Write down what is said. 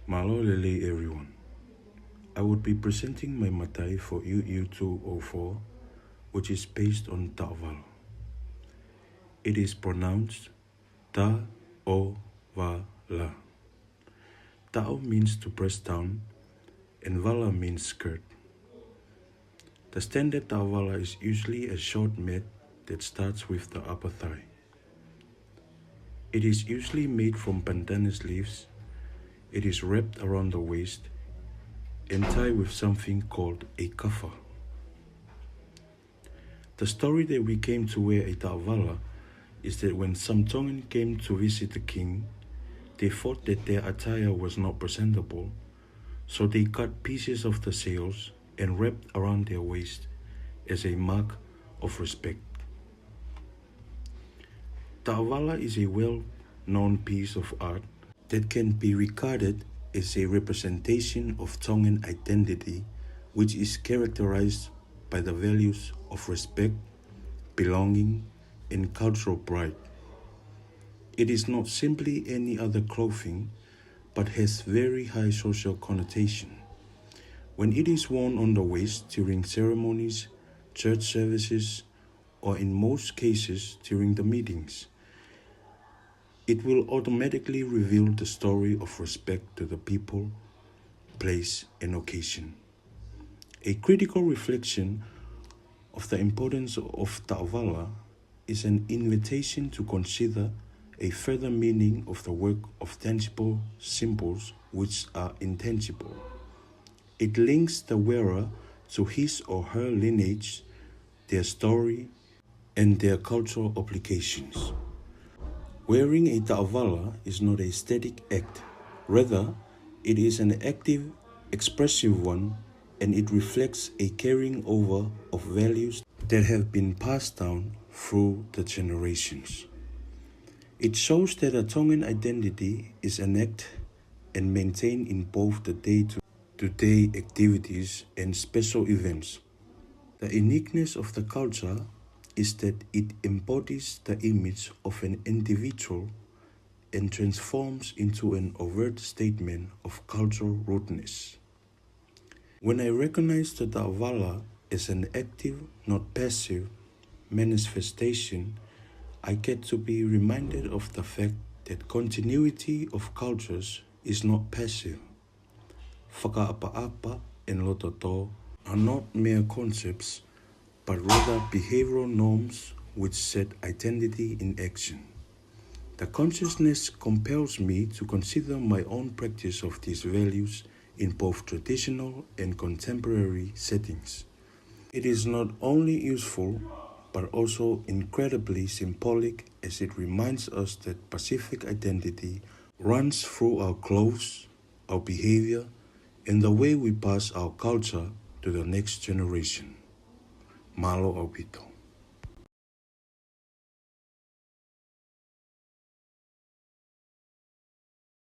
Malo lele everyone. I would be presenting my matai for UU204, which is based on Ta'wala. It is pronounced Ta'ovala. Ta'o means to press down and Vala means skirt. The standard Ta'wala is usually a short mat that starts with the upper thigh. It is usually made from pandanus leaves. It is wrapped around the waist and tied with something called a kafa. The story that we came to wear a ta'wala is that when some Tongan came to visit the king, they thought that their attire was not presentable, so they cut pieces of the sails and wrapped around their waist as a mark of respect. Ta'wala is a well-known piece of art that can be regarded as a representation of Tongan identity, which is characterized by the values of respect, belonging, and cultural pride. It is not simply any other clothing, but has very high social connotation. When it is worn on the waist during ceremonies, church services, or in most cases during the meetings, it will automatically reveal the story of respect to the people, place, and occasion. A critical reflection of the importance of Ta'wala is an invitation to consider a further meaning of the work of tangible symbols which are intangible. It links the wearer to his or her lineage, their story, and their cultural obligations. Wearing a ta'wala is not a static act. Rather, it is an active, expressive one, and it reflects a carrying over of values that have been passed down through the generations. It shows that a Tongan identity is enacted and maintained in both the day-to-day activities and special events. The uniqueness of the culture is that it embodies the image of an individual and transforms into an overt statement of cultural rootedness. When I recognize the ta'wala as an active, not passive, manifestation, I get to be reminded of the fact that continuity of cultures is not passive. Whakaapa-apa and lototo are not mere concepts, but rather behavioral norms which set identity in action. The consciousness compels me to consider my own practice of these values in both traditional and contemporary settings. It is not only useful, but also incredibly symbolic, as it reminds us that Pacific identity runs through our clothes, our behavior, and the way we pass our culture to the next generation. Malo Aupito.